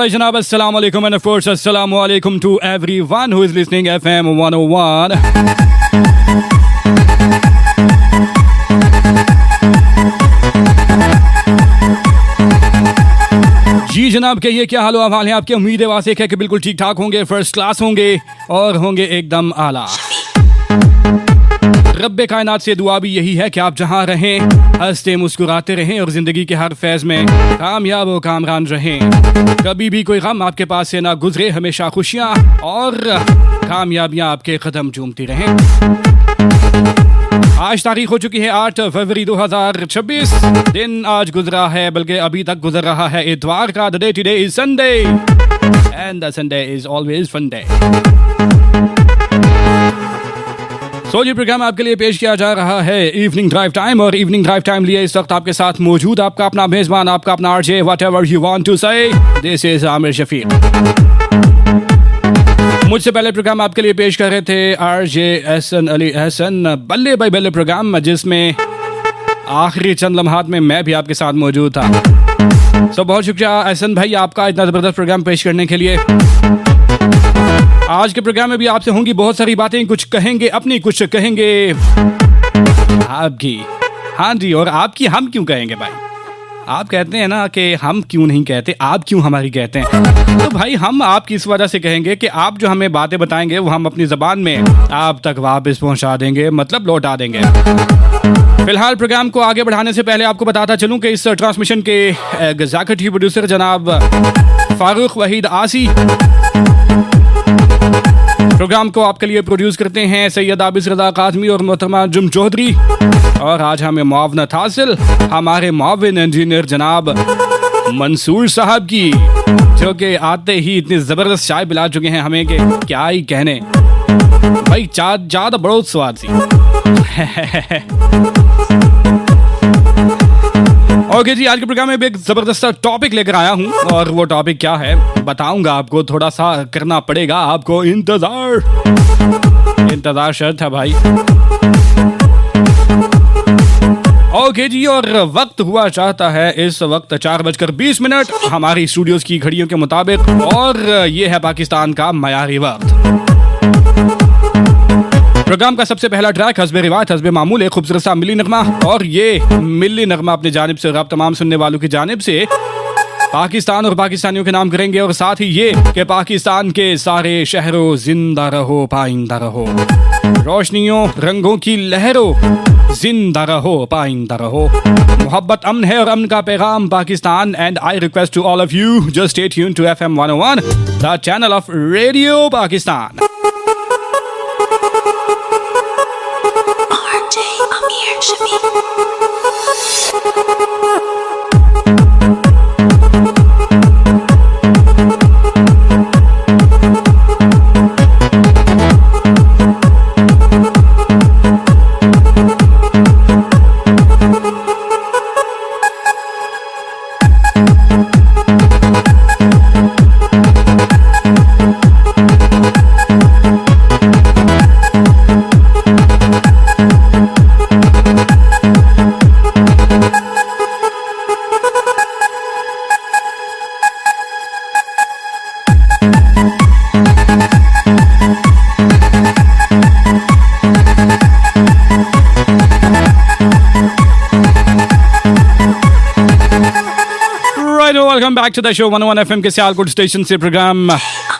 right, जनाब, अस्सलाम वालेकुम and of course अस्सलाम वालेकुम to everyone who is listening FM 101. जी जनाब, कहिए क्या हाल है आपके? उम्मीद है वासिक है कि बिल्कुल ठीक ठाक होंगे, फर्स्ट क्लास होंगे और होंगे एकदम आला। रब्बे कायनात से दुआ भी यही है कि आप जहां रहें हंसते मुस्कुराते रहें और जिंदगी के हर फैज में कामयाब और कामरान रहें। कभी भी कोई गम आपके पास से ना गुजरे, हमेशा खुशियां और कामयाबियां आपके कदम चूमती रहें। आज तारीख हो चुकी है 8 फरवरी 2026। दिन आज गुजरा है, बल्कि अभी तक गुजर रहा है इतवार का। The day today is Sunday and the Sunday is always fun day. ये प्रोग्राम आपके लिए पेश किया जा रहा है इवनिंग ड्राइव टाइम, और इवनिंग ड्राइव टाइम लिए इस वक्त आपके साथ मौजूद आपका अपना मेजबान, आपका अपना RJ, whatever you want to say, this is Amir Shafiq. मुझसे पहले प्रोग्राम आपके लिए पेश कर रहे थे आरजे एहसन अली एहसन, बल्ले भाई बल्ले प्रोग्राम, जिसमें आखिरी चंद लम्हात में मैं भी आपके साथ मौजूद था। बहुत शुक्रिया एहसन भाई आपका इतना ज़बरदस्त प्रोग्राम पेश करने के लिए। आज के प्रोग्राम में भी आपसे होंगी बहुत सारी बातें, कुछ कहेंगे अपनी, कुछ कहेंगे आपकी। हाँ जी, और आपकी हम क्यों कहेंगे भाई? आप कहते हैं ना कि हम क्यों नहीं कहते, आप क्यों हमारी कहते हैं। तो भाई हम आपकी इस वजह से कहेंगे कि आप जो हमें बातें बताएंगे वो हम अपनी ज़बान में आप तक वापस पहुंचा देंगे, मतलब लौटा देंगे। फिलहाल प्रोग्राम को आगे बढ़ाने से पहले आपको बताता चलूं कि इस ट्रांसमिशन के एग्जीक्यूटिव प्रोड्यूसर जनाब फारूक वहीद आसी, प्रोग्राम को आपके लिए प्रोड्यूस करते हैं सैयद आबिस रजा काज़मी और मोहतरमा जुम चौधरी, और आज हमें मुआवनत हासिल हमारे मुआविन इंजीनियर जनाब मंसूर साहब की, जो कि आते ही इतनी ज़बरदस्त चाय पिला चुके हैं हमें कि क्या ही कहने भाई, ज़्यादा बड़ो स्वाद सी। ओके जी, आज के प्रोग्राम में एक जबरदस्त टॉपिक लेकर आया हूं, और वो टॉपिक क्या है बताऊंगा आपको, थोड़ा सा करना पड़ेगा आपको इंतजार शर्त है भाई। ओके जी, और वक्त हुआ चाहता है इस वक्त 4:20 हमारी स्टूडियोज की घड़ियों के मुताबिक, और ये है पाकिस्तान का मयारी वक्त। प्रोग्राम का सबसे पहला ट्रैक हस्बे रिवायत हस्बे मामूल एक खूबसूरत सा मिली नगमा, और ये मिली नगमा अपनी जानिब से और आप तमाम सुनने वालों की जानिब से पाकिस्तान और पाकिस्तानियों के नाम करेंगे, और साथ ही ये कि पाकिस्तान के सारे शहरों जिंदा रहो पाइंदा रहो, रोशनियों रंगों की लहरों जिंदा रहो पाइंदा रहो, मोहब्बत अमन है और अमन का पैगाम Pakistan. And I request to all of you just stay tune to FM 101, the channel of radio Pakistan. Amir Shafiq. Welcome back to the show 101 FM के सियालकोट स्टेशन से प्रोग्राम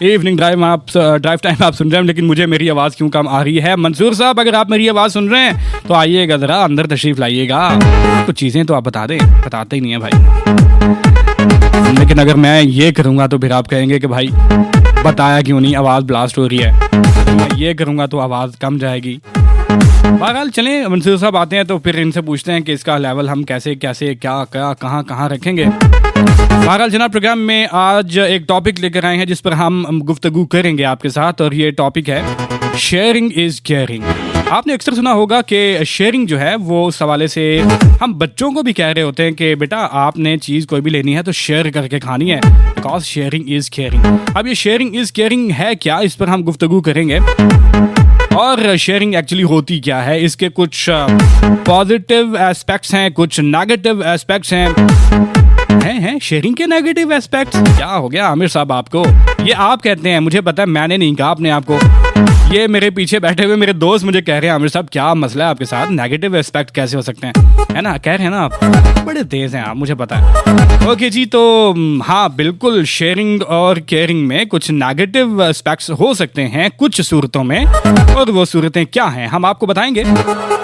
इवनिंग ड्राइव टाइम आप सुन रहे हैं, लेकिन मुझे मेरी आवाज़ क्यों कम आ रही है? मंसूर साहब, अगर आप मेरी आवाज़ सुन रहे हैं तो आइएगा ज़रा अंदर तशरीफ लाइएगा, कुछ चीज़ें तो आप बता दें, बताते ही नहीं है भाई। लेकिन अगर मैं ये करूँगा तो फिर आप कहेंगे कि भाई बताया क्यों नहीं, आवाज़ ब्लास्ट हो रही है। मैं ये करूँगा तो आवाज़ कम जाएगी। बहरहाल चलें, मंसूर साहब आते हैं तो फिर इनसे पूछते हैं कि इसका लेवल हम कैसे कैसे क्या क्या कहाँ रखेंगे। बहरहाल जनाब, प्रोग्राम में आज एक टॉपिक लेकर आए हैं जिस पर हम गुफ्तगू करेंगे आपके साथ, और ये टॉपिक है शेयरिंग इज केयरिंग। आपने अक्सर सुना होगा कि शेयरिंग जो है वो उस हवाले से हम बच्चों को भी कह रहे होते हैं कि बेटा आपने चीज़ कोई भी लेनी है तो शेयर करके खानी है, बिकॉज शेयरिंग इज केयरिंग। अब ये शेयरिंग इज केयरिंग है क्या, इस पर हम गुफ्तगू करेंगे, और शेयरिंग एक्चुअली होती क्या है, इसके कुछ पॉजिटिव एस्पेक्ट्स हैं, कुछ नेगेटिव एस्पेक्ट्स हैं, हैं शेयरिंग के नेगेटिव एस्पेक्ट्स। क्या हो गया आमिर साहब आपको? ये आप कहते हैं, मुझे पता है, मैंने नहीं कहा आपने आपको। ये मेरे पीछे बैठे हुए मेरे दोस्त मुझे कह रहे हैं आमिर साहब क्या मसला है आपके साथ, नेगेटिव एस्पेक्ट कैसे हो सकते हैं, है ना? कह रहे हैं ना आप, बड़े तेज हैं आप, मुझे पता है। ओके जी, तो हाँ बिल्कुल, शेयरिंग और केयरिंग में कुछ नेगेटिव एस्पेक्ट्स हो सकते हैं कुछ सूरतों में, और वो सूरतें क्या हैं हम आपको बताएंगे।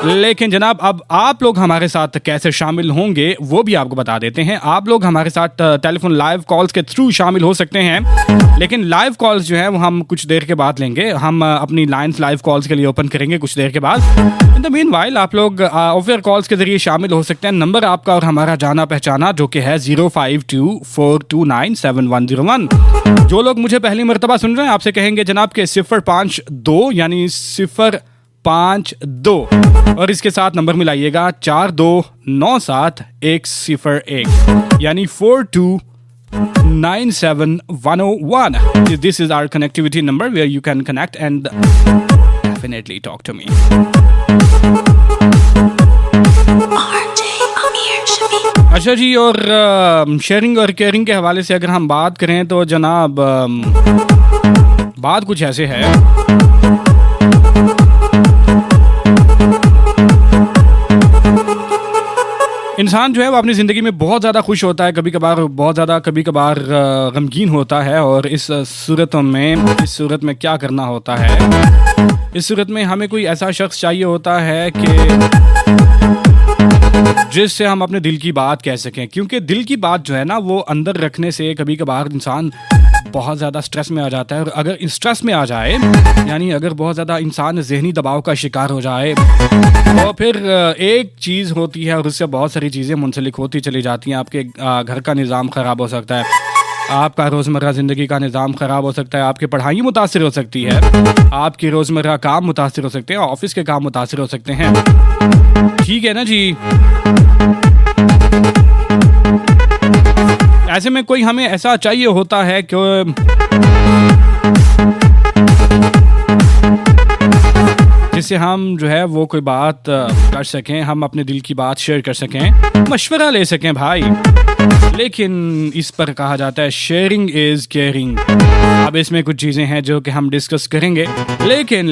लेकिन जनाब अब आप लोग हमारे साथ कैसे शामिल होंगे वो भी आपको बता देते हैं। आप लोग हमारे साथ टेलीफोन लाइव कॉल्स के थ्रू शामिल हो सकते हैं, लेकिन लाइव कॉल्स जो है वो हम कुछ देर के बाद लेंगे। हम अपनी लाइन्स लाइव कॉल्स के लिए ओपन करेंगे कुछ देर के बाद। इन द मीनवाइल आप लोग ऑफर कॉल्स के जरिए शामिल हो सकते हैं। नंबर आपका और हमारा जाना पहचाना जो कि है 0524297101। जो लोग मुझे पहली मरतबा सुन रहे हैं आपसे कहेंगे जनाब के 052 यानी 052 और इसके साथ नंबर मिलाइएगा 4297-101 यानी 4297-101. This is our connectivity number where you can connect and definitely talk to me. अच्छा जी, और शेयरिंग और केयरिंग के हवाले से अगर हम बात करें तो जनाब बात कुछ ऐसे है। इंसान जो है वो अपनी ज़िंदगी में बहुत ज़्यादा खुश होता है, कभी कभार बहुत ज़्यादा, कभी कभार गमगीन होता है। और इस सूरत में क्या करना होता है, इस सूरत में हमें कोई ऐसा शख्स चाहिए होता है कि जिससे हम अपने दिल की बात कह सकें, क्योंकि दिल की बात जो है ना वो अंदर रखने से कभी कभार इंसान बहुत ज़्यादा स्ट्रेस में आ जाता है। और अगर स्ट्रेस में आ जाए, यानी अगर बहुत ज़्यादा इंसान ज़हनी दबाव का शिकार हो जाए, तो फिर एक चीज़ होती है और उससे बहुत सारी चीज़ें मुंसलिक होती चली जाती हैं। आपके घर का निज़ाम ख़राब हो सकता है, आपका रोज़मर्रा ज़िंदगी का निज़ाम ख़राब हो सकता है, आपकी पढ़ाई मुतासिर हो सकती है, आपकी रोज़मर्रा काम मुतासिर हो सकते हैं, ऑफिस के काम मुतासिर हो सकते हैं। ठीक है ना जी? ऐसे में कोई हमें ऐसा चाहिए होता है कि जिससे हम जो है वो कोई बात कर सकें, हम अपने दिल की बात शेयर कर सकें, मशवरा ले सकें भाई। लेकिन इस पर कहा जाता है शेयरिंग इज़ केयरिंग। अब इसमें कुछ चीज़ें हैं जो कि हम डिस्कस करेंगे, लेकिन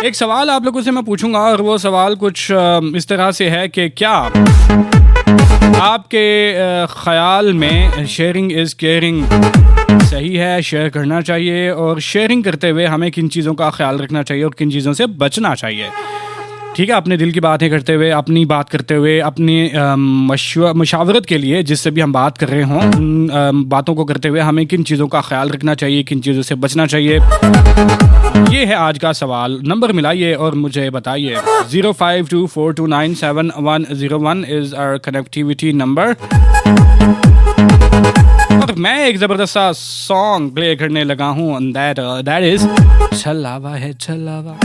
एक सवाल आप लोगों से मैं पूछूंगा, और वो सवाल कुछ इस तरह से है कि क्या आपके ख्याल में शेयरिंग इज़ केयरिंग सही है, शेयर करना चाहिए, और शेयरिंग करते हुए हमें किन चीज़ों का ख्याल रखना चाहिए और किन चीज़ों से बचना चाहिए? ठीक है, अपने दिल की बातें करते हुए, अपनी बात करते हुए, अपनी मशावरत के लिए जिससे भी हम बात कर रहे हों, उन बातों को करते हुए हमें किन चीज़ों का ख्याल रखना चाहिए, किन चीज़ों से बचना चाहिए, ये है आज का सवाल। नंबर मिलाइए और मुझे बताइए। 0524297101 इज़ आवर कनेक्टिविटी नंबर। और मैं एक ज़बरदस्त सा सॉन्ग प्ले करने लगा हूँ, दैट इज़ छलावा है छलावा।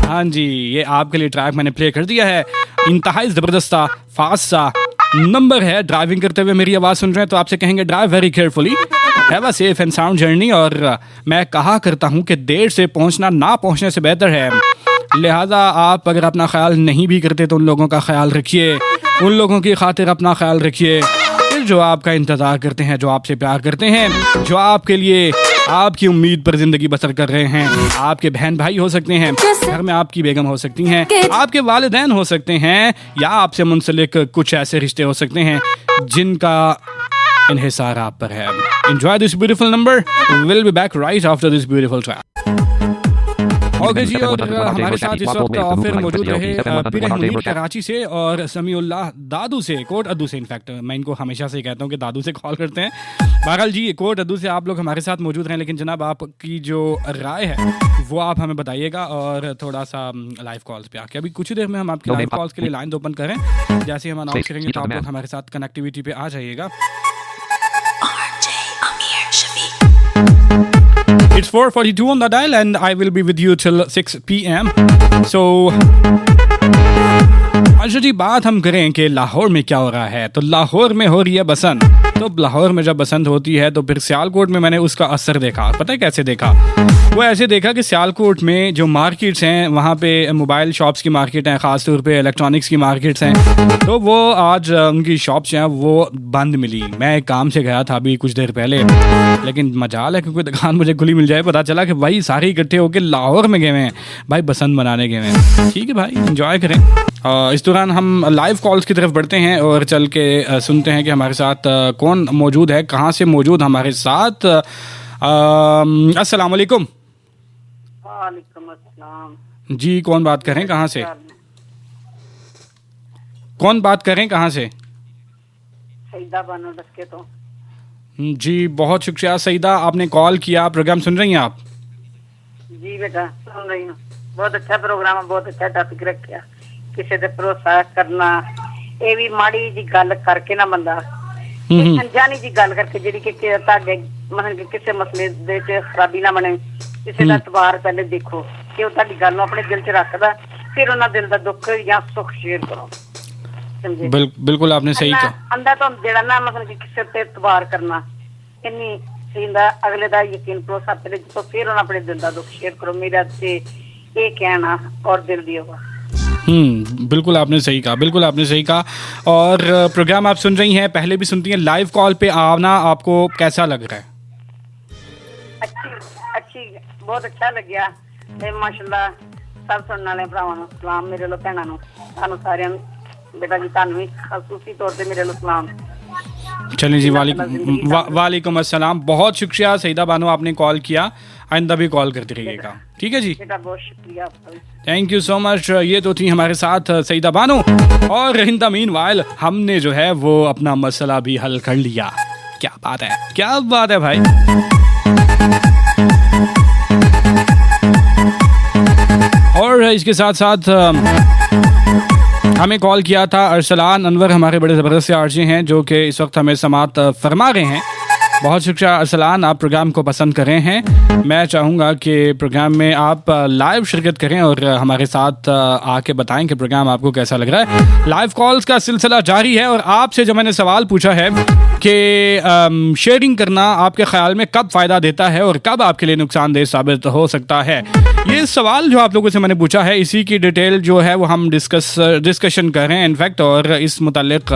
हाँ जी, ये आपके लिए ट्रैक मैंने प्ले कर दिया है। इंतहाई ज़बरदस्त सा फास्ट सा नंबर है। ड्राइविंग करते हुए मेरी आवाज़ सुन रहे हैं तो आपसे कहेंगे drive very carefully, have a safe and sound journey. और मैं कहा करता हूँ कि देर से पहुँचना ना पहुँचने से बेहतर है, लिहाजा आप अगर अपना ख्याल नहीं भी करते तो उन लोगों का ख्याल रखिए, उन लोगों की खातिर अपना ख्याल रखिए जो आपका इंतज़ार करते हैं, जो आपसे प्यार करते हैं, जो आपके लिए आपकी उम्मीद पर ज़िंदगी बसर कर रहे हैं। आपके बहन भाई हो सकते हैं, घर में आपकी बेगम हो सकती हैं, आपके वालिदैन हो सकते हैं, या आपसे मुंसलिक कुछ ऐसे रिश्ते हो सकते हैं जिनका इन्हिसार आप पर है। Enjoy this beautiful number. We'll be back right after this beautiful track. Okay जी, और हमारे साथ इस वक्त ऑफर मौजूद रहे पीर मुनीर कराची से और समीउल्लाह दादू से, कोट अद्दू से। इनफैक्ट मैं इनको हमेशा से कहता हूँ कि दादू से कॉल करते हैं। बहरहाल जी, कोट अद्दू से आप लोग हमारे साथ मौजूद हैं, लेकिन जनाब आपकी जो राय है वो आप हमें बताइएगा, और थोड़ा सा लाइव कॉल्स पे आके अभी कुछ देर में हम आपके लाइव कॉल्स के लिए लाइन ओपन करें। जैसे हम अनाउंस करेंगे तो आप लोग हमारे साथ कनेक्टिविटी पे आ जाइएगा। It's 4:42 on the dial and I will be with you till 6 p.m. So, हाँ अच्छा जी, बात हम करें कि लाहौर में क्या हो रहा है, तो लाहौर में हो रही है बसंत। तो लाहौर में जब बसंत होती है तो फिर सियालकोट में मैंने उसका असर देखा। पता है कैसे देखा? वो ऐसे देखा कि सियालकोट में जो मार्केट्स हैं, वहाँ पे मोबाइल शॉप्स की मार्केट हैं, ख़ास तौर पे इलेक्ट्रॉनिक्स की मार्केट्स हैं, तो वो आज उनकी शॉप्स हैं वो बंद मिली। मैं एक काम से गया था अभी कुछ देर पहले, लेकिन मजाल है क्योंकि दुकान मुझे खुली मिल जाए। पता चला कि भाई सारे इकट्ठे होकर लाहौर में गए हैं भाई, बसंत मनाने गए हैं। ठीक है भाई, एंजॉय करें। इस दौरान हम लाइव कॉल्स की तरफ बढ़ते हैं और चल के सुनते हैं कि हमारे साथ कौन मौजूद है, कहाँ से मौजूद हमारे साथ। अस्सलाम वालेकुम। वालेकुम अस्सलाम जी, कौन बात कर रहे हैं, कहाँ से? कौन बात कर रहे हैं, कहाँ से? सईदा बानो डस्के तो। जी, बहुत शुक्रिया सईदा, आपने कॉल किया। प्रोग्राम सुन रही हैं आप? जी बेटा सुन रही हूँ। बहुत अच्छा प्रोग्राम है, बहुत अच्छा टॉपिक रखा। किसी दे भरोसा करना, ये भी माड़ी जी गल करके ना बंदा अनजानी जी गल करके जी कि तागे मतलब कि किसी मसले दे च खराबी ना बने, किसी का एतबार पहले देखो कि वो ताड़ी गल अपने दिल च रखदा, फिर उन्हें दिल का दुख या सुख शेयर करो। बिल्कुल आपने सही कहा। अंदा तो जेड़ा ना मतलब कि किसी ते एतबार करना इन्नी सींदा अगले दा यकीन भरोसा पहले तो फिर उन्हें अपने दिल का दुख शेयर करो। मेरा से ये कहना और दिल दी होगा। बिल्कुल आपने सही कहा, बिल्कुल आपने सही कहा। और प्रोग्राम आप सुन रही हैं, पहले भी सुनती हैं, लाइव कॉल पे आना आपको कैसा लग रहा है? अच्छी बहुत अच्छा लग्या ते माशाल्लाह। सब सुनने वाले भरावां नूं सलाम, मेरे लो भैणां नूं, सानू सारियां नूं बेटा जी तानू भी खासूसी तौर पे मेरे लो सलाम। चलिए जी, वालेकुम अस्सलाम। बहुत शुक्रिया सईदा बानो, आपने कॉल किया। आइंदा भी कॉल करते रहिएगा, ठीक है जी? बेटा बहुत शुक्रिया आपका भी। Thank you so much. ये तो थी हमारे साथ सईदा बानो। और इन द मीनवाइल हमने जो है वो अपना मसला भी हल कर लिया। क्या बात है, क्या बात है भाई। और इसके साथ साथ हमें कॉल किया था अरसलान अनवर, हमारे बड़े ज़बरदस्त आरजे हैं जो कि इस वक्त हमें समात फरमा रहे हैं। बहुत शुक्रिया अरसलान, आप प्रोग्राम को पसंद कर रहे हैं। मैं चाहूँगा कि प्रोग्राम में आप लाइव शिरकत करें और हमारे साथ आके बताएं कि प्रोग्राम आपको कैसा लग रहा है। लाइव कॉल्स का सिलसिला जारी है और आपसे जो मैंने सवाल पूछा है कि शेयरिंग करना आपके ख्याल में कब फ़ायदा देता है और कब आपके लिए नुकसानदेह साबित हो सकता है, ये सवाल जो आप लोगों से मैंने पूछा है, इसी की डिटेल जो है वो हम डिस्कशन कर रहे हैं इनफैक्ट। और इस मुतालिक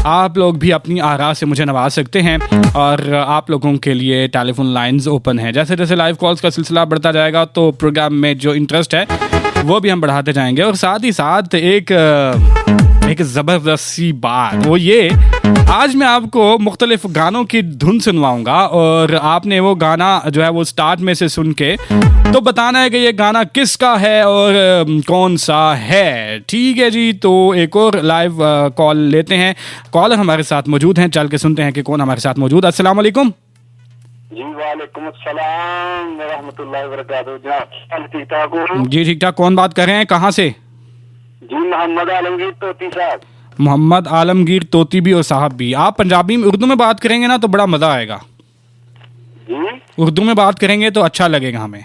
आप लोग भी अपनी आरा से मुझे नवाज सकते हैं और आप लोगों के लिए टेलीफोन लाइंस ओपन है। जैसे जैसे लाइव कॉल्स का सिलसिला बढ़ता जाएगा तो प्रोग्राम में जो इंटरेस्ट है वो भी हम बढ़ाते जाएंगे। और साथ ही साथ एक ज़बरदस्त सी बात वो ये, आज मैं आपको मुख्तलिफ गानों की धुन सुनवाऊंगा और आपने वो गाना जो है वो स्टार्ट में से सुन के तो बताना है कि ये गाना किसका है और कौन सा है। ठीक है जी, तो एक और लाइव कॉल लेते हैं। कॉलर हमारे साथ मौजूद हैं, चल के सुनते हैं कि कौन हमारे साथ मौजूद। अस्सलाम वालेकुम। जी वालेकुम अस्सलाम व रहमतुल्लाहि व बरकातहू। ठीक ठाक हो? जी ठीक ठाक। कौन बात कर रहे हैं, कहाँ से? जी मोहम्मद आलमगीर तोती साहब। मोहम्मद आलमगीर तोती भी और साहब भी। आप पंजाबी में उर्दू में बात करेंगे ना तो बड़ा मज़ा आएगा। जी उर्दू में बात करेंगे तो अच्छा लगेगा हमें।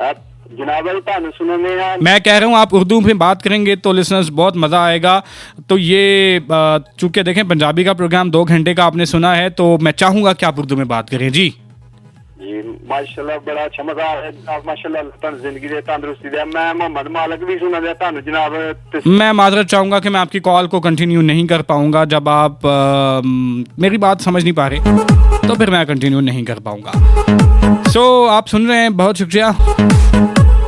आप जनाब भाई सुनो मैं कह रहा हूँ आप उर्दू में बात करेंगे तो लिसनर्स बहुत मज़ा आएगा। तो ये चूँकि देखें पंजाबी का प्रोग्राम 2 घंटे का आपने सुना है तो मैं चाहूँगा कि आप उर्दू में बात करें। जी जी माशाल्लाह, बड़ा अच्छा मजा आया जनाब, माशाल्लाह तन जिंदगी दे तंदुरुस्ती दे। मैं मोहम्मद मालिक भी सुना दे तानु जनाब। मैं माजरत चाहूँगा कि मैं आपकी कॉल को कंटिन्यू नहीं कर पाऊँगा। जब आप मेरी बात समझ नहीं पा रहे तो फिर मैं कंटिन्यू नहीं कर पाऊँगा। सो आप सुन रहे हैं, बहुत शुक्रिया।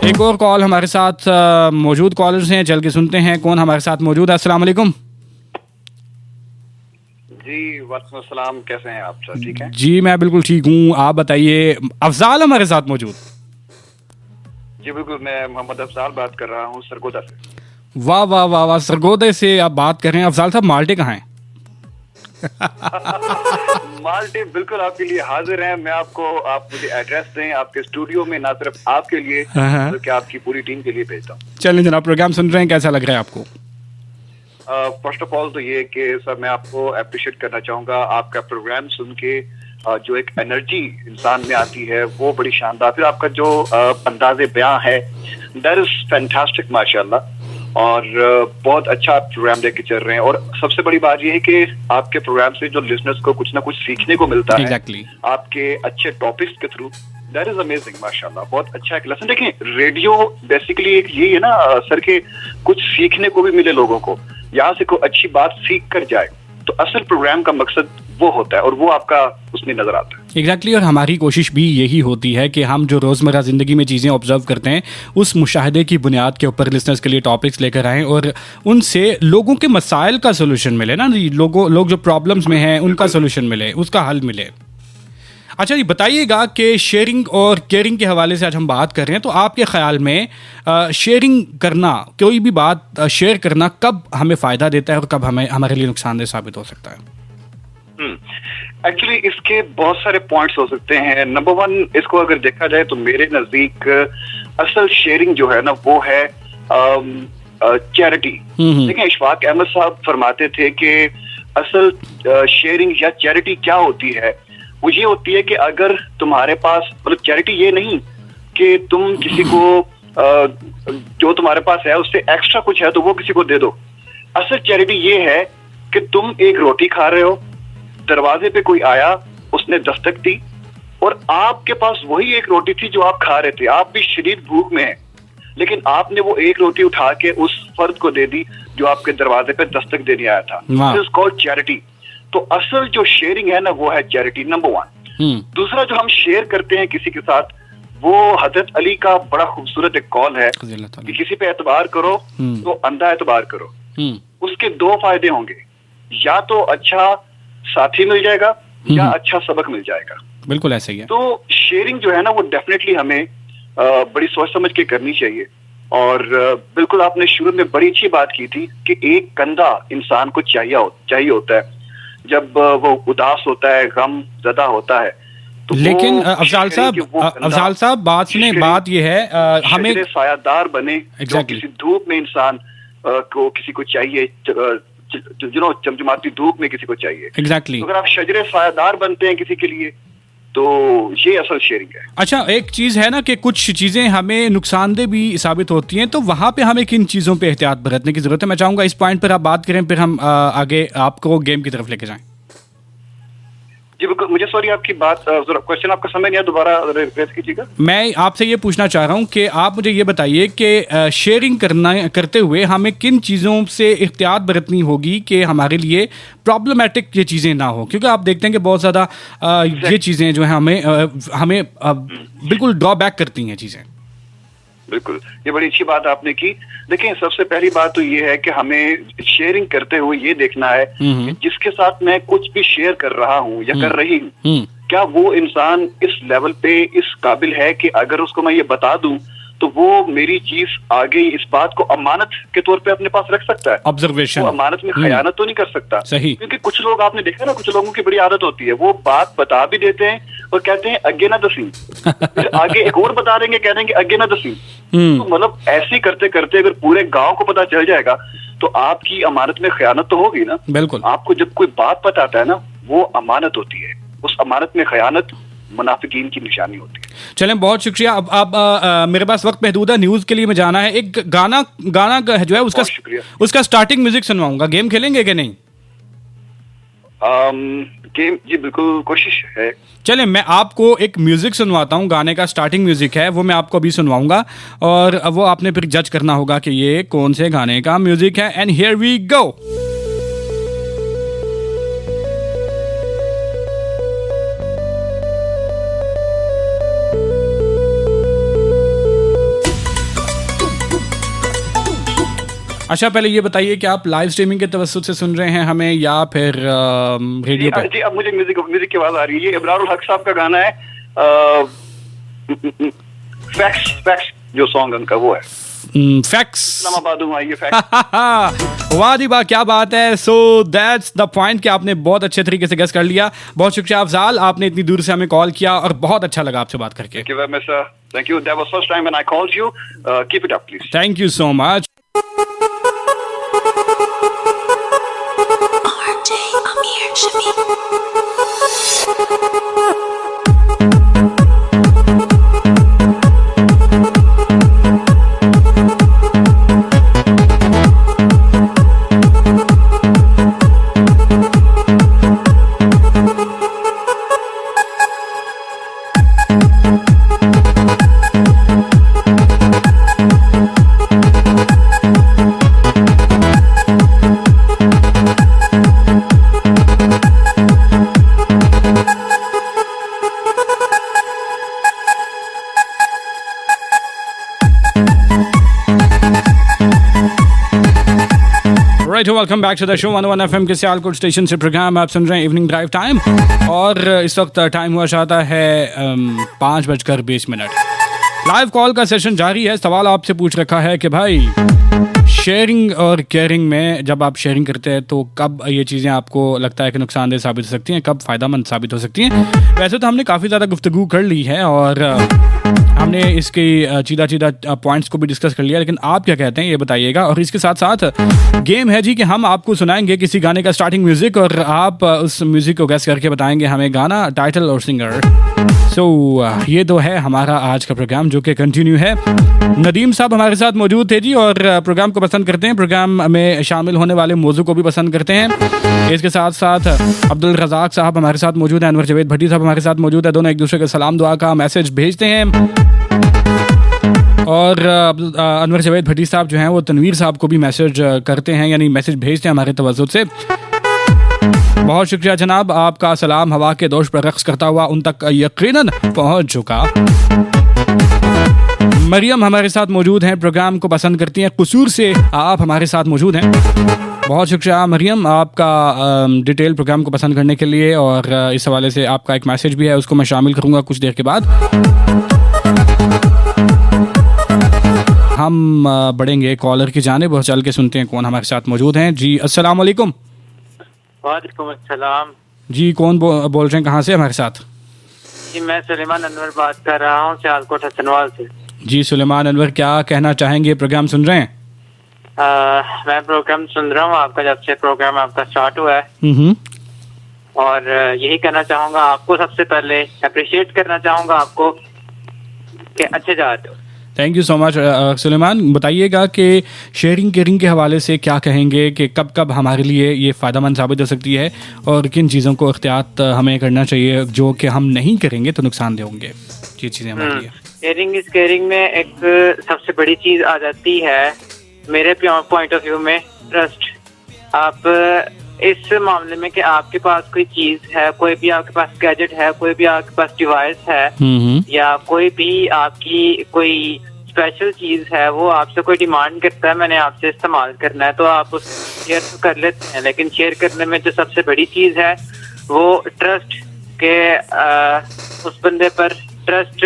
एक और कॉल हमारे साथ मौजूद कॉलर्स हैं, चल के सुनते हैं कौन हमारे साथ मौजूद है। अस्सलाम वालेकुम। जी वालेकुम अस्सलाम, कैसे हैं आप? सर ठीक है जी, मैं बिल्कुल ठीक हूँ, आप बताइए। अफजाल हमारे साथ मौजूद? जी बिल्कुल, मैं मोहम्मद अफजाल बात कर रहा हूँ सरगोदा से। वाह वाह वाह वाह, सरगोदे से आप बात कर रहे हैं। अफजाल साहब माल्टे कहाँ हैं? माल्टे बिल्कुल आपके लिए हाजिर हैं। मैं आपको, आप मुझे एड्रेस दें आपके स्टूडियो में, ना सिर्फ आपके लिए बल्कि आपकी पूरी टीम के लिए भेजता हूँ। चलिए जनाब, प्रोग्राम सुन रहे हैं, कैसा लग रहा है आपको? फर्स्ट ऑफ ऑल तो ये कि सर मैं आपको अप्रिशिएट करना चाहूँगा, आपका प्रोग्राम सुन के जो एक एनर्जी इंसान में आती है वो बड़ी शानदार। फिर आपका जो अंदाज़े बयां है दैट इज फैंटास्टिक माशाल्लाह। और बहुत अच्छा आप प्रोग्राम लेके चल रहे हैं। और सबसे बड़ी बात ये है कि आपके प्रोग्राम से जो लिसनर्स को कुछ ना कुछ सीखने को मिलता है Exactly. आपके अच्छे टॉपिक्स के थ्रू। दैट इज अमेजिंग, माशाल्लाह, बहुत अच्छा एक लेसन। देखिए, रेडियो बेसिकली एक यही है ना सर, के कुछ सीखने को भी मिले लोगों को, यहाँ से कोई अच्छी बात सीख कर जाए, तो असल प्रोग्राम का मकसद वो होता है और वो आपका उसमें नजर आता है। एग्जैक्टली और हमारी कोशिश भी यही होती है कि हम जो रोज़मर्रा ज़िंदगी में चीज़ें ऑब्जर्व करते हैं उस मुशाहदे की बुनियाद के ऊपर लिसनर्स के लिए टॉपिक्स लेकर आएँ और उनसे लोगों के मसाइल का सोल्यूशन मिले ना, लोग जो प्रॉब्लम्स में हैं उनका सोल्यूशन मिले, उसका हल मिले। अच्छा, ये बताइएगा कि शेयरिंग और केयरिंग के हवाले से आज हम बात कर रहे हैं, तो आपके ख्याल में शेयरिंग करना, कोई भी बात शेयर करना कब हमें फ़ायदा देता है और कब हमारे लिए नुकसानदेह साबित हो सकता है? एक्चुअली इसके बहुत सारे पॉइंट्स हो सकते हैं। नंबर वन, इसको अगर देखा जाए तो मेरे नजदीक असल शेयरिंग जो है ना वो है चैरिटी। देखिए, इशफाक अहमद साहब फरमाते थे कि असल शेयरिंग या चैरिटी क्या होती है, वो ये होती है कि अगर तुम्हारे पास, मतलब चैरिटी ये नहीं कि तुम किसी को जो तुम्हारे पास है उससे एक्स्ट्रा कुछ है तो वो किसी को दे दो। असल चैरिटी ये है कि तुम एक रोटी खा रहे हो, दरवाजे पे कोई आया, उसने दस्तक दी और आपके पास वही एक रोटी थी जो आप खा रहे थे, आप भी शदीद भूख में हैं, लेकिन आपने वो एक रोटी उठा के उस फर्द को दे दी जो आपके दरवाजे पे दस्तक देने आया था। This is called charity. तो असल जो शेयरिंग है ना वो है चैरिटी, नंबर वन। दूसरा जो हम शेयर करते हैं किसी के साथ, वो हजरत अली का बड़ा खूबसूरत एक कॉल है कि किसी पे एतबार करो तो अंधा एतबार करो। उसके दो फायदे होंगे, या तो अच्छा साथी मिल जाएगा या अच्छा सबक मिल जाएगा। बिल्कुल ऐसा ही है। तो शेयरिंग जो है ना वो डेफिनेटली हमें बड़ी सोच समझ के करनी चाहिए। और बिल्कुल आपने शुरू में बड़ी अच्छी बात की थी कि एक कंधा इंसान को चाहिए होता है जब वो उदास होता है, गम ज़दा होता है। तो लेकिन अफजाल साहब बात ये है, हमें सायादार बने। किसी धूप में इंसान को किसी को चाहिए, चमचमाती धूप में किसी को चाहिए। एग्जैक्टली। तो अगर आप शजरे सायादार बनते हैं किसी के लिए तो ये असल शेयरिंग है। अच्छा, एक चीज है ना कि कुछ चीजें हमें नुकसानदेह भी साबित होती हैं, तो वहां पे हमें किन चीजों पे एहतियात बरतने की जरूरत है? मैं चाहूंगा इस पॉइंट पर आप बात करें, फिर हम आगे आपको गेम की तरफ लेके जाएं। जी बिल्कुल, मुझे सॉरी आपकी बात, क्वेश्चन आपका समझ नहीं आया, दोबारा रिपीट कीजिएगा। मैं आपसे ये पूछना चाह रहा हूँ कि आप मुझे ये बताइए कि शेयरिंग करते हुए हमें किन चीज़ों से एहतियात बरतनी होगी कि हमारे लिए प्रॉब्लमेटिक ये चीज़ें ना हो, क्योंकि आप देखते हैं कि बहुत ज़्यादा ये चीज़ें जो है हमें बिल्कुल ड्रॉबैक करती हैं चीज़ें। बिल्कुल, ये बड़ी अच्छी बात आपने की। देखिए, सबसे पहली बात तो ये है कि हमें शेयरिंग करते हुए ये देखना है कि जिसके साथ मैं कुछ भी शेयर कर रहा हूँ या कर रही हूँ, क्या वो इंसान इस लेवल पे इस काबिल है कि अगर उसको मैं ये बता दूं तो वो मेरी चीज आगे इस बात को अमानत के तौर पे अपने पास रख सकता है। ऑब्जर्वेशन, वो अमानत में खयानत तो नहीं कर सकता। सही। क्योंकि कुछ लोग आपने देखा ना, कुछ लोगों की बड़ी आदत होती है, वो बात बता भी देते हैं और कहते हैं अगे ना दसी, फिर आगे एक और बता देंगे, कह देंगे अगे ना दसी। तो मतलब ऐसे करते करते अगर पूरे गाँव को पता चल जाएगा तो आपकी अमानत में खयानत तो होगी ना। बिल्कुल। आपको जब कोई बात बताता है ना, वो अमानत होती है, उस अमानत में खयानत मुनाफिकीन की निशानी होती है। चलें, बहुत शुक्रिया। अब मेरे पास वक्त महदूद है, न्यूज़ के लिए मैं जाना है। एक गाना जो है उसका स्टार्टिंग म्यूजिक सुनवाऊंगा। गेम खेलेंगे कि नहीं? गेम, जी बिल्कुल, कोशिश है। चलें, मैं आपको एक म्यूजिक सुनवाता हूँ, गाने का स्टार्टिंग म्यूजिक है, वो मैं आपको अभी सुनवाऊंगा और वो आपने फिर जज करना होगा कि ये कौन से गाने का म्यूजिक है। And here we go. अच्छा, पहले ये बताइए कि आप लाइव स्ट्रीमिंग के तवस्सुत से सुन रहे हैं हमें या फिर रेडियो पे? जी, अब मुझे म्यूजिक की आवाज आ रही है। ये इब्रारुल हक साहब का गाना है, फैक्स जो सॉन्ग उनका वो है, फैक्स। इस्लामाबाद में आइए फैक्स। वाह जी वाह, क्या बात है। सो दैट्स द पॉइंट कि आपने बहुत अच्छे तरीके से गेस कर लिया। बहुत शुक्रिया अफजाल, आपने इतनी दूर से हमें कॉल किया और बहुत अच्छा लगा आपसे बात करके। Thank you. That was first time when I called you. Keep it up, please. Thank you so much. RJ Amir Shamim. Alright, welcome back to the show 101 FM के सियालकोट स्टेशन से प्रोग्राम आप सुन रहे हैं इवनिंग ड्राइव टाइम। और इस वक्त time हुआ चाहता है 5:20। लाइव कॉल का सेशन जारी है। सवाल आपसे पूछ रखा है कि भाई शेयरिंग और केयरिंग में जब आप शेयरिंग करते हैं तो कब ये चीज़ें आपको लगता है कि नुकसानदेह साबित हो सकती हैं, कब फ़ायदेमंद साबित हो सकती हैं। वैसे तो हमने काफ़ी ज़्यादा गुफ्तगू कर ली है और हमने इसके चीदा पॉइंट्स को भी डिस्कस कर लिया, लेकिन आप क्या कहते हैं ये बताइएगा। और इसके साथ साथ गेम है जी कि हम आपको सुनाएंगे किसी गाने का स्टार्टिंग म्यूजिक और आप उस म्यूजिक को गैस करके बताएंगे हमें गाना, टाइटल और सिंगर। ये तो है हमारा आज का प्रोग्राम जो कि कंटिन्यू है। नदीम साहब हमारे साथ मौजूद थे जी और प्रोग्राम को पसंद करते हैं, प्रोग्राम में शामिल होने वाले मौजू को भी पसंद करते हैं। इसके साथ साथ अब्दुल रज़ाक साहब हमारे साथ मौजूद हैं, अनवर जवेद भट्टी साहब हमारे साथ मौजूद है। दोनों एक दूसरे के सलाम दुआ का मैसेज भेजते हैं। और अनवर जवेद भट्टी साहब जो हैं वो तनवीर साहब को भी मैसेज करते हैं, यानी मैसेज भेजते हैं हमारे तवज्जुह से। बहुत शुक्रिया जनाब, आपका सलाम हवा के दोष पर रक्स करता हुआ उन तक यकीनन पहुंच चुका। मरियम हमारे साथ मौजूद हैं, प्रोग्राम को पसंद करती हैं, कसूर से आप हमारे साथ मौजूद हैं। बहुत शुक्रिया मरियम आपका डिटेल प्रोग्राम को पसंद करने के लिए। और इस हवाले से आपका एक मैसेज भी है, उसको मैं शामिल करूँगा कुछ देर के बाद। हम बढ़ेंगे कॉलर की जानिब और चल के सुनते हैं कौन हमारे साथ मौजूद हैं। जी अस्सलाम वालेकुम। वालेकुम अस्सलाम जी कौन बोल रहे हैं, कहाँ से हमारे साथ? जी मैं सुलेमान अनवर बात कर रहा हूँ सियालकोट हसनवाल से। जी सुलेमान अनवर, क्या कहना चाहेंगे? प्रोग्राम सुन रहे हैं? मैं प्रोग्राम सुन रहा हूँ आपका, जब से प्रोग्राम आपका स्टार्ट हुआ है। और यही कहना चाहूँगा आपको, सबसे पहले अप्रिशिएट करना चाहूँगा आपको कि अच्छे जा रहे हो। Thank you so much Suleman. बताइएगा कि शेयरिंग केयरिंग के हवाले से क्या कहेंगे कि कब कब हमारे लिए ये फ़ायदेमंद साबित हो सकती है और किन चीज़ों को एहतियात हमें करना चाहिए जो कि हम नहीं करेंगे तो नुकसानदेह होंगे ये चीज़ें हमारे लिए। शेयरिंग इस केयरिंग में एक सबसे बड़ी चीज़ आ जाती है मेरे पॉइंट ऑफ व्यू में, ट्रस्ट। आप इस मामले में कि आपके पास कोई चीज है, कोई भी आपके पास गैजेट है, कोई भी आपके पास डिवाइस है, या कोई भी आपकी कोई स्पेशल चीज है, वो आपसे कोई डिमांड करता है मैंने आपसे इस्तेमाल करना है, तो आप उस शेयर तो कर लेते हैं। लेकिन शेयर करने में जो सबसे बड़ी चीज है वो ट्रस्ट के उस बंदे पर ट्रस्ट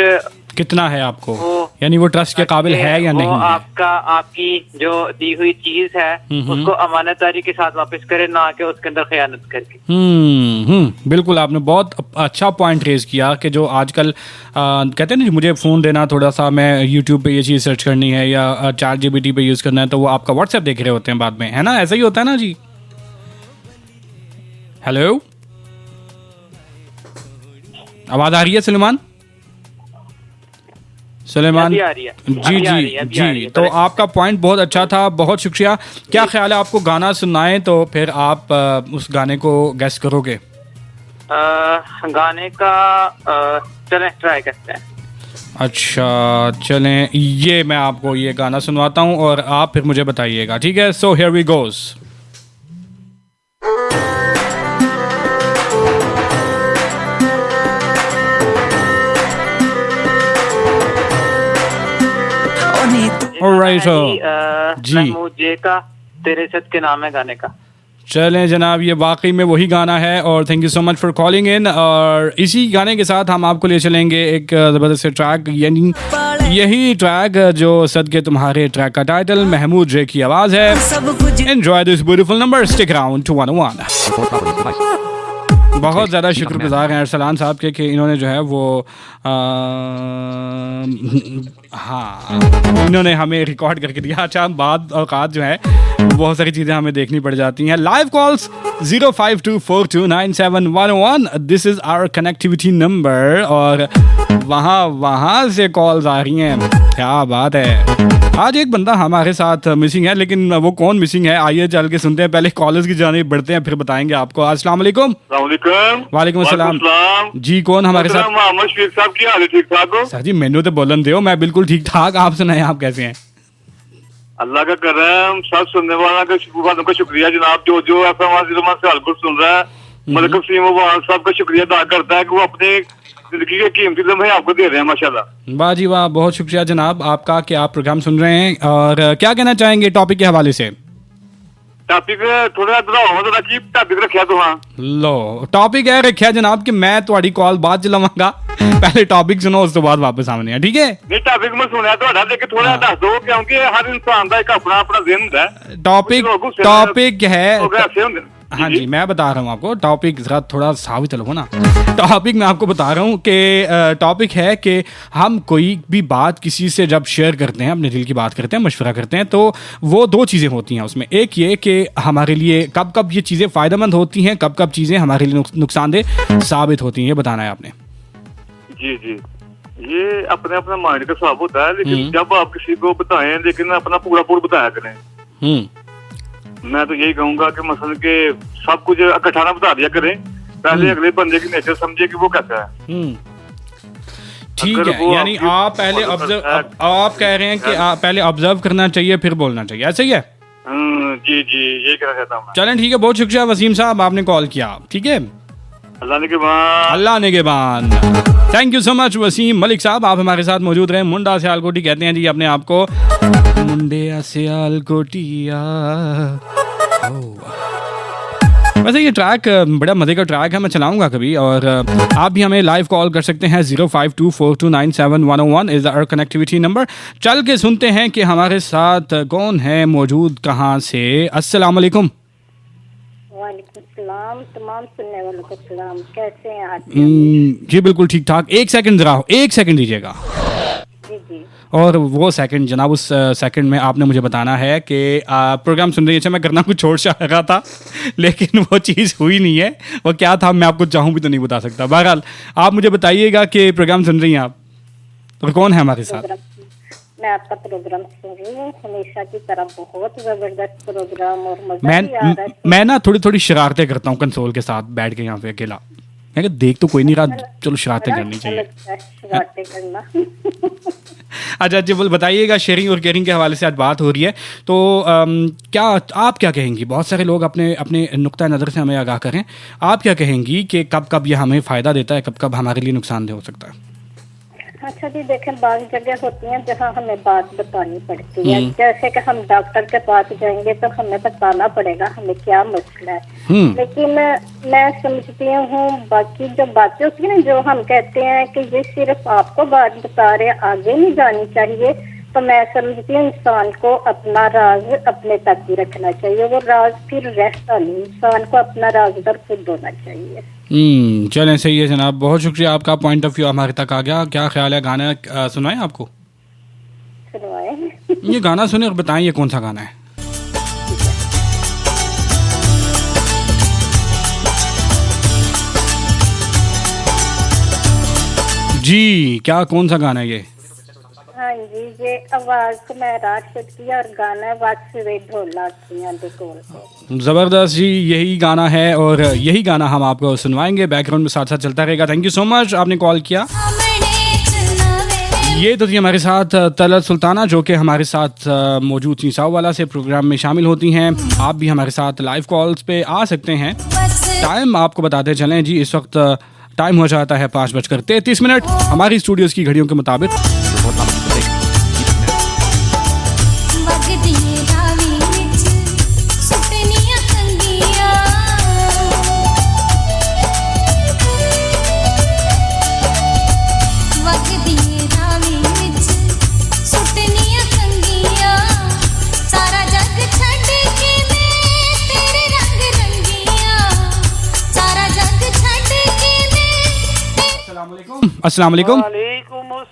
कितना है आपको, यानी वो ट्रस्ट के काबिल है या नहीं है। आपकी जो दी हुई चीज है उसको अमानतदारी के साथ वापस करे, ना कि उसके अंदर खयानत करके। बिल्कुल, आपने बहुत अच्छा पॉइंट रेज किया कि जो आजकल कहते हैं ना मुझे फ़ोन देना थोड़ा सा, मैं यूट्यूब पे ये चीज़ सर्च करनी है या ChatGPT पे यूज़ करना है, तो वो आपका व्हाट्सएप देख रहे होते हैं बाद में, है ना? ऐसा ही होता है ना जी। हेलो, आवाज़ आ रही है सुलेमान? सुलेमान जी तो आपका पॉइंट बहुत अच्छा था, बहुत शुक्रिया। क्या ख्याल है, आपको गाना सुनाएं तो फिर आप उस गाने को गेस करोगे? गाने का चलें ट्राई करते हैं। अच्छा चलें, ये मैं आपको ये गाना सुनवाता हूँ और आप फिर मुझे बताइएगा, ठीक है? So here we goes. जी मुझे का तेरे सद के नाम है गाने का। चलें जनाब, ये वाकई में वही गाना है और thank you so much for calling in. और इसी गाने के साथ हम आपको ले चलेंगे एक ज़बरदस्त ट्रैक, यानी यही ट्रैक जो सदके तुम्हारे ट्रैक का टाइटल, महमूद जे की आवाज़ है। Enjoy this beautiful number, stick around two 101। बहुत ज़्यादा शुक्रगुजार हैं अरसलान साहब के कि इन्होंने जो है वो हाँ इन्होंने हमें रिकॉर्ड करके दिया। अच्छा, बाद औकात जो है बहुत सारी चीज़ें हमें देखनी पड़ जाती हैं। Live calls 0524297101, this is our connectivity number और वहाँ से कॉल्स आ रही हैं। क्या बात है, आज एक बंदा हमारे साथ मिसिंग है, लेकिन वो कौन मिसिंग है आइए चल के सुनते हैं। पहले कॉलर्स की जानिब बढ़ते हैं, फिर बताएंगे आपको। अस्सलाम वालेकुम। वालेकुम अस्सलाम जी, कौन हमारे साथ? मोहम्मद शफीक साहब, क्या हाल है? ठीक ठाक हो? सर जी मैनू तो बोलन दो, मैं बिल्कुल ठीक ठाक। आप सुनाएं, आप कैसे हैं? अल्लाह का करम, सब सुनने वाला का शुक्रिया जनाब, जो जो से हलकुल सुन रहा है। मलिक सीम साहब का शुक्रिया अदा करता है कि वो अपने जिंदगी के कीमती लम्हे आपको दे रहे हैं, माशाल्लाह। वाह जी वाह, बहुत शुक्रिया जनाब आपका कि आप प्रोग्राम सुन रहे हैं। और क्या कहना चाहेंगे टॉपिक के हवाले से? ਟਾਪਿਕ ਥੋੜਾ ਵਧਾਓ ਤੁਹਾਡਾ ਕੀ ਟਾਪਿਕ ਰੱਖਿਆ ਤੁਹਾਂ लो टॉपिक है रखा जनाब कि मैं ਤੁਹਾਡੀ ਕਾਲ ਬਾਅਦ ਚ ਲਵਾਂਗਾ पहले टॉपिक सुनो ਉਸ ਤੋਂ ਬਾਅਦ ਵਾਪਸ ਆਉਣੇ ਆ ਠੀਕ ਹੈ ਨਹੀਂ ਟਾਪਿਕ ਮੈਂ ਸੁਣਿਆ ਤੁਹਾਡਾ ਲੇਕਿਨ ਥੋੜਾ ਦੱਸ ਦਿਓ ਕਿਉਂਕਿ ਹਰ ਇਨਸਾਨ ਦਾ ਇੱਕ ਆਪਣਾ ਆਪਣਾ ਜ਼ਿਹਨ ਹੁੰਦਾ ਹੈ टॉपिक है ਲੋਕ ਐਸੇ ਹੁੰਦੇ ਨੇ हाँ जी मैं बता रहा हूँ आपको टॉपिक जरा थोड़ा साबित चलो ना टॉपिक मैं आपको बता रहा हूँ कि टॉपिक है कि हम कोई भी बात किसी से जब शेयर करते हैं अपने दिल की बात करते हैं मशवरा करते हैं तो वो दो चीज़ें होती हैं उसमें एक ये कि हमारे लिए कब कब ये चीज़ें फ़ायदेमंद होती हैं कब कब चीज़ें हमारे लिए नुकसानदेह साबित होती हैं ये बताना है आपने जी जी ये अपने अपने माइंड का हिसाब होता है लेकिन जब आप किसी को बताएं लेकिन अपना पूरा बताया करें मैं तो यही कहूंगा कि मसलन के सब कुछ इकट्ठा ना बता दिया करें पहले अगले बंदे की नेचर समझे कि वो कैसा है ठीक है यानी आप पहले ऑब्जर्व आप कह रहे हैं कि आप पहले ऑब्जर्व करना चाहिए फिर बोलना चाहिए ऐसा ही है जी जी यही कहना चाहता हूँ चलें ठीक है बहुत शुक्रिया वसीम साहब आपने कॉल किया ठीक है अल्लाह ने के बाद thank you so much Waseem Malik साहब आप हमारे साथ मौजूद रहे मुंडा सियालकोटी कहते हैं जी अपने आप को मुंडे सियालकोटिया वैसे ये ट्रैक बड़ा मज़े का ट्रैक है मैं चलाऊंगा कभी और आप भी हमें लाइव कॉल कर सकते हैं 0524297101 इज़ आवर कनेक्टिविटी नंबर चल के सुनते हैं कि हमारे साथ कौन है मौजूद कहाँ से अस्सलाम वालेकुम वालेकुम सलाम तमाम सुनने वालों को सलाम कैसे हैं आप जी बिल्कुल ठीक ठाक एक सेकंड दीजिएगा जी जी और वो सेकंड जनाब उस सेकंड में आपने मुझे बताना है कि प्रोग्राम सुन रही है मैं करना कुछ छोड़ रहा था लेकिन वो चीज़ हुई नहीं है वो क्या था मैं आपको चाहूँ भी तो नहीं बता सकता बहरहाल आप मुझे बताइएगा कि प्रोग्राम सुन रही हैं आप और कौन है हमारे साथ मैं आपका प्रोग्राम सुन रही हूँ हमेशा की तरह बहुत जबरदस्त प्रोग्राम और मजा भी आ रहा है मैं ना थोड़ी थोड़ी शरारतें करता हूँ कंसोल के साथ बैठ के यहाँ पे अकेला मैं कहा देख तो कोई नहीं रहा चलो शरारतें करनी चाहिए शरारतें करना अच्छा जी बोल बताइएगा शेयरिंग और केयरिंग के हवाले से आज बात हो रही है तो क्या आप क्या कहेंगी बहुत सारे लोग अपने अपने नुक्ता नज़र से हमें आगाह करें आप क्या कहेंगी कि कब कब ये हमें फ़ायदा देता है कब कब हमारे लिए नुकसानदेह हो सकता है अच्छा जी देखें बाज़ जगह होती हैं जहाँ हमें बात बतानी पड़ती है जैसे कि हम डॉक्टर के पास जाएंगे तो हमें बताना पड़ेगा हमें क्या मसला है लेकिन मैं समझती हूँ बाकी जो बातें होती है ना जो हम कहते हैं कि ये सिर्फ आपको बात बता रहे आगे नहीं जानी चाहिए तो मैं समझती हूँ इंसान को अपना राज अपने तक ही रखना चाहिए वो राज फिर रहता नहीं इंसान को अपना राजदार खुद होना चाहिए चलें सही है जनाब बहुत शुक्रिया आपका पॉइंट ऑफ व्यू हमारे तक आ गया क्या ख्याल है गाना सुनाएं आपको सुनवाएं ये गाना सुने और बताएं ये कौन सा गाना है जी क्या कौन सा गाना है ये हाँ जी ये आवाज को मैं राशिद की और गाना वासुदेव ढोला की ज़बरदस्त जी यही गाना है और यही गाना हम आपको सुनवाएंगे बैकग्राउंड में साथ साथ चलता रहेगा थैंक यू सो मच आपने कॉल किया ये तो थी हमारे साथ तलत सुल्ताना जो कि हमारे साथ मौजूद सीसाव वाला से प्रोग्राम में शामिल होती हैं आप भी हमारे साथ लाइव कॉल्स पे आ सकते हैं टाइम आपको बताते चलें जी इस वक्त टाइम हो जाता है 5:33 हमारी स्टूडियोज़ की घड़ियों के मुताबिक अस्सलाम वालेकुम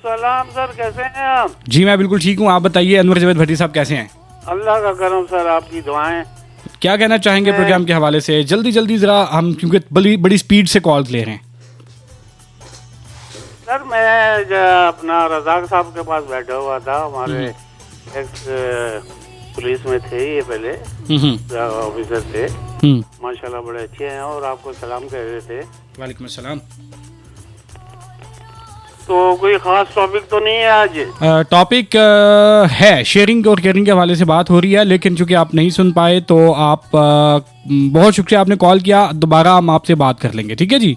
सलाम सर कैसे हैं आप जी मैं बिल्कुल ठीक हूँ आप बताइए अनवर जावेद भट्टी साहब कैसे हैं अल्लाह का करम सर आपकी दुआएं क्या कहना चाहेंगे प्रोग्राम के हवाले से जल्दी जल्दी जरा हम क्योंकि बड़ी स्पीड से कॉल ले रहे हैं सर मैं अपना रजाक साहब के पास बैठा हुआ था हमारे एक्स पुलिस में थे ये पहले ऑफिसर थे माशाल्लाह बड़े अच्छे हैं और आपको सलाम कह रहे थे वालेकुम अस्सलाम तो कोई खास टॉपिक तो नहीं है आज टॉपिक है शेयरिंग और केयरिंग के हवाले से बात हो रही है लेकिन चूंकि आप नहीं सुन पाए तो आप बहुत शुक्रिया आपने कॉल किया दोबारा हम आपसे बात कर लेंगे ठीक है जी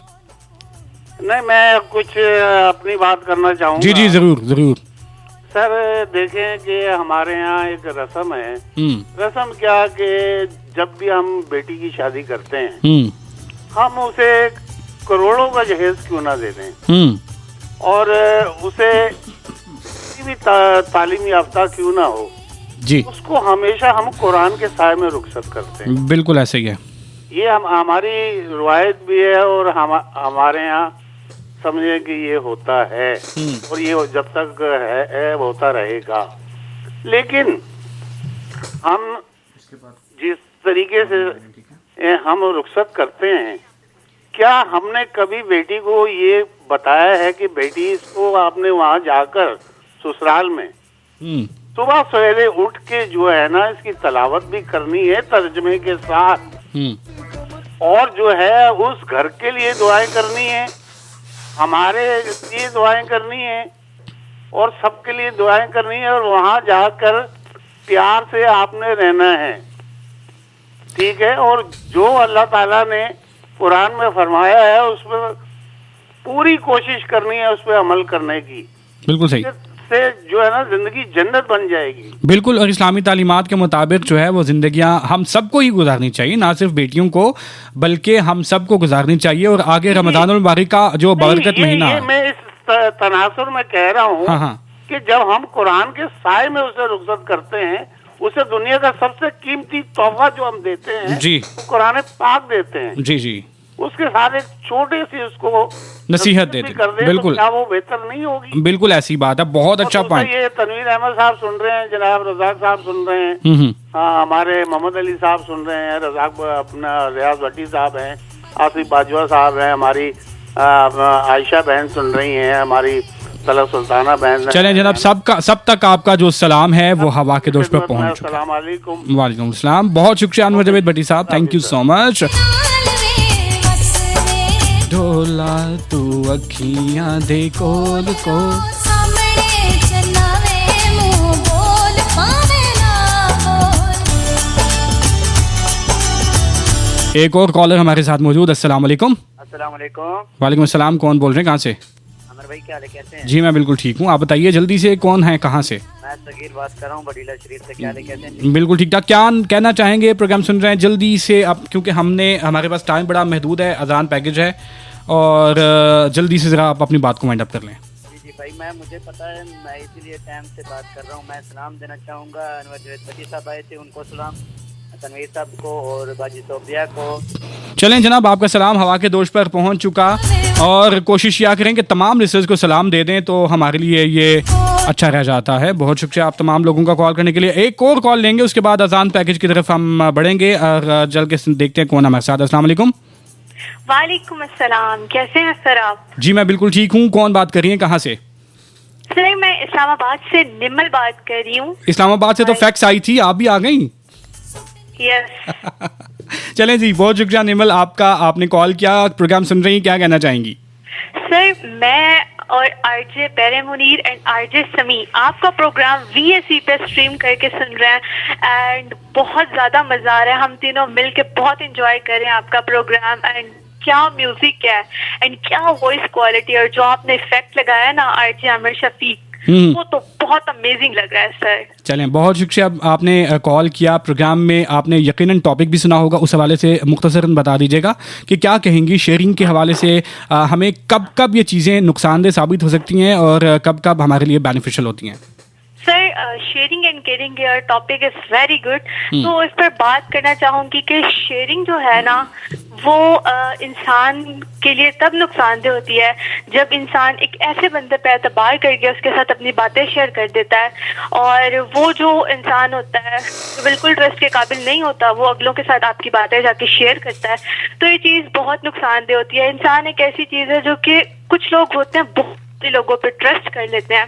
नहीं मैं कुछ अपनी बात करना चाहूँगा जी जी जरूर जरूर सर देखें कि हमारे यहाँ एक रस्म है। रस्म क्या कि जब भी हम बेटी की शादी करते हैं हम उसे करोड़ों का जहेज क्यों ना दे दें और उसे किसी भी तालीम याफ्ता क्यों ना हो जी, उसको हमेशा हम कुरान के साए में रुखसत करते हैं। बिल्कुल ऐसे ही है। ये हमारी रिवायत भी है और हमारे यहाँ समझे कि ये होता है और ये जब तक है होता रहेगा। लेकिन हम जिस तरीके से हम रुखसत करते हैं, क्या हमने कभी बेटी को ये बताया है कि बेटी इसको आपने वहाँ जाकर ससुराल में सुबह सवेरे उठ के जो है ना इसकी तलावत भी करनी है तर्जमे के साथ और जो है उस घर के लिए दुआएं करनी है, हमारे लिए दुआएं करनी है और सबके लिए दुआएं करनी है और वहाँ जाकर प्यार से आपने रहना है, ठीक है। और जो अल्लाह ताला ने कुरान में फरमाया है उसमें पूरी कोशिश करनी है उस पर अमल करने की। बिल्कुल सही से जो है ना जिंदगी जन्नत बन जाएगी। बिल्कुल, और इस्लामी तालीमात के मुताबिक जो है वो जिंदगियां हम सबको ही गुजारनी चाहिए, ना सिर्फ बेटियों को बल्कि हम सबको गुजारनी चाहिए। और आगे रमजानुल मुबारक का जो बरकत महीना है, मैं इस तनासुर में कह रहा हूँ कि जब हम कुरान के साए में उसे रुखसत करते हैं, उसे दुनिया का सबसे कीमती तोहफा जो हम देते हैं जी, कुरान पाक देते हैं जी जी, उसके साथ एक छोटे सी उसको नसीहत देते कर बिल्कुल, तो क्या वो बेहतर नहीं होगी? बिल्कुल ऐसी बात है, बहुत अच्छा पॉइंट। ये तनवीर अहमद साहब सुन रहे हैं, जनाब रजाक साहब सुन रहे हैं, हाँ हमारे मोहम्मद अली साहब सुन रहे हैं, रजाक अपना रियाज भट्टी साहब हैं, आसिफ बाजवा साहब हैं, हमारी आयशा बहन सुन रही हैं, हमारी तलक सुल्ताना बहन। चलें जनाब, सब तक आपका जो सलाम है वो हवा के दोष पर पहुँच चुका। अस्सलाम वालेकुम। वालेकुम सलाम, बहुत शुक्रिया अनवर जावेद भट्टी साहब, थैंक यू सो मच। ढोला तू अखियां दे कोल को एक और कॉलर हमारे साथ मौजूद। अस्सलाम वालेकुम। अस्सलाम वालेकुम। वालेकुम अस्सलाम, कौन बोल रहे हैं, कहाँ से? अमर भाई क्या हाल है, कैसे हैं? जी मैं बिल्कुल ठीक हूँ, आप बताइए जल्दी से कौन है, कहाँ से? मैं सगीर बात कर रहा हूँ बडीला शरीफ से। क्या हाल है, कैसे हैं? बिल्कुल ठीक ठाक। क्या कहना चाहेंगे, प्रोग्राम सुन रहे हैं जल्दी से अब, क्योंकि हमारे पास टाइम बड़ा महदूद है, अजान पैकेज है और जल्दी से ज़रा आप अपनी बात को वाइंड अप कर लें। जी भाई, मुझे पता है, मैं इसीलिए टाइम से बात कर रहा हूँ। मैं सलाम देना चाहूँगा अनवर जावेद भट्टी साहब आए थे, उनको सलाम, तनवीर साहब को और बाजी सोफिया को। चलें जनाब, आपका सलाम हवा के दोष पर पहुंच चुका और कोशिश या करें कि तमाम लिसनर्स को सलाम दे दें तो हमारे लिए ये अच्छा रह जाता है। बहुत शुक्रिया आप तमाम लोगों का कॉल करने के लिए। एक और कॉल लेंगे, उसके बाद अजान पैकेज की तरफ हम बढ़ेंगे और जल्द के देखते हैं कौन हमारे साथ। अस्सलाम वालेकुम। वालेकुम अस्सलाम, कैसे हैं सर आप? जी मैं बिल्कुल ठीक हूँ, कौन बात कर रही हैं, कहाँ से? सर मैं इस्लामाबाद से निमल बात कर रही हूँ। इस्लामाबाद से तो फैक्स आई थी, आप भी आ गई। यस। चलें जी, बहुत शुक्रिया निमल आपका, आपने कॉल किया, प्रोग्राम सुन रही हैं, क्या कहना चाहेंगी? सर मैं और आरजे पैरे मुनीर एंड आरजे समी आपका प्रोग्राम VSE पे स्ट्रीम करके सुन रहे हैं एंड बहुत ज्यादा मजा आ रहा है। हम तीनों मिलके बहुत एंजॉय कर रहे हैं आपका प्रोग्राम एंड क्या म्यूजिक है एंड क्या वॉइस क्वालिटी, और जो आपने इफेक्ट लगाया ना आरजे आमिर शफीक, वो तो बहुत अमेजिंग लग रहा है सर। चलें, बहुत शुक्रिया आपने कॉल किया। प्रोग्राम में आपने यकीनन टॉपिक भी सुना होगा, उस हवाले से मुख्तसरन बता दीजिएगा कि क्या कहेंगी शेयरिंग के हवाले से, हमें कब कब ये चीज़ें नुकसानदेह साबित हो सकती हैं और कब कब हमारे लिए बेनिफिशियल होती हैं? Sir sharing and caring your topic is very good. तो इस पर बात करना चाहूँगी कि शेयरिंग जो है ना वो इंसान के लिए तब नुकसानदेह होती है जब इंसान एक ऐसे बंदे पे एतबार करके उसके साथ अपनी बातें शेयर कर देता है और वो जो इंसान होता है जो बिल्कुल ट्रस्ट के काबिल नहीं होता, वो अगलों के साथ आपकी बातें जाके शेयर करता है, तो ये चीज़ बहुत नुकसानदेह होती है। इंसान एक ऐसी चीज़ है जो कि कुछ लोग होते हैं बहुत लोगों पे ट्रस्ट कर लेते हैं,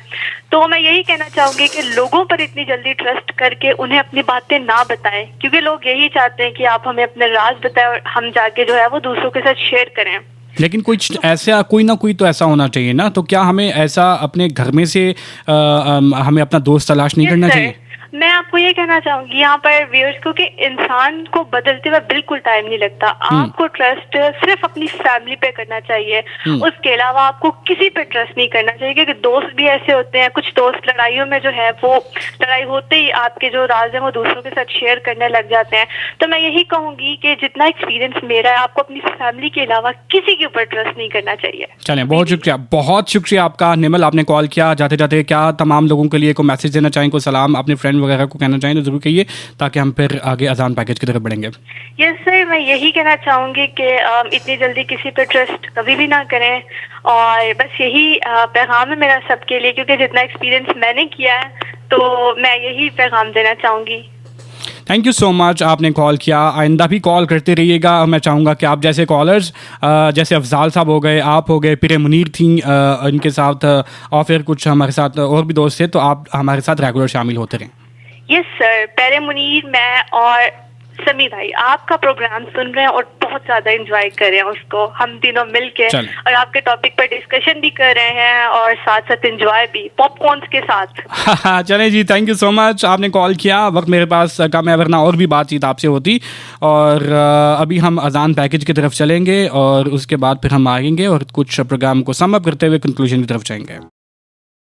तो मैं यही कहना चाहूंगी कि लोगों पर इतनी जल्दी ट्रस्ट करके उन्हें अपनी बातें ना बताएं, क्योंकि लोग यही चाहते हैं कि आप हमें अपने राज बताएं और हम जाके जो है वो दूसरों के साथ शेयर करें। लेकिन कोई ना कोई तो ऐसा होना चाहिए ना, तो क्या हमें ऐसा अपने घर में से हमें अपना दोस्त तलाश नहीं करना चाहिए? मैं आपको ये कहना चाहूंगी यहाँ पर व्यूअर्स को कि इंसान को बदलते हुए बिल्कुल टाइम नहीं लगता। आपको ट्रस्ट सिर्फ अपनी फैमिली पे करना चाहिए, उसके अलावा आपको किसी पे ट्रस्ट नहीं करना चाहिए, क्योंकि दोस्त भी ऐसे होते हैं, कुछ दोस्त लड़ाइयों में जो है वो लड़ाई होते ही आपके जो राज है वो दूसरों के साथ शेयर करने लग जाते हैं। तो मैं यही कहूंगी कि जितना एक्सपीरियंस मेरा है, आपको अपनी फैमिली के अलावा किसी के ऊपर ट्रस्ट नहीं करना चाहिए। चलें, बहुत शुक्रिया आपका निमल, आपने कॉल किया। जाते जाते क्या तमाम लोगों के लिए कोई मैसेज देना चाहें, कोई सलाम अपने फ्रेंड वगैरह को कहना चाहें तो जरूर कहिए, ताकि हम फिर आगे अजान पैकेज की तरफ बढ़ेंगे। यस सर, मैं यही कहना चाहूंगी कि इतनी जल्दी किसी पे ट्रस्ट कभी भी ना करें, और बस यही पैगाम है मेरा सबके लिए, क्योंकि जितना एक्सपीरियंस मैंने किया है तो मैं यही पैगाम देना चाहूंगी। थैंक यू सो मच, आपने कॉल किया। आइंदा भी कॉल करते रहिएगा। मैं चाहूँगा कि आप जैसे कॉलर्स, जैसे अफजाल साहब हो गए, आप हो गए, पिरे मुनीर थी, इनके साथ और फिर कुछ हमारे साथ और भी दोस्त थे, तो आप हमारे साथ रेगुलर शामिल होते रहें। यस सर, पिरे मुनीर, मैं और समी भाई आपका प्रोग्राम सुन रहे हैं और बहुत ज्यादा एंजॉय कर रहे हैं उसको, हम तीनों मिलके, और आपके टॉपिक पर डिस्कशन भी कर रहे हैं और साथ साथ एंजॉय भी पॉपकॉर्न्स के साथ। चलें जी, थैंक यू सो मच, आपने कॉल किया। वक्त मेरे पास कम है, वरना और भी बातचीत आपसे होती। और अभी हम अजान पैकेज की तरफ चलेंगे और उसके बाद फिर हम आएंगे और कुछ प्रोग्राम को सम अप करते हुए कंक्लूजन की तरफ जाएंगे।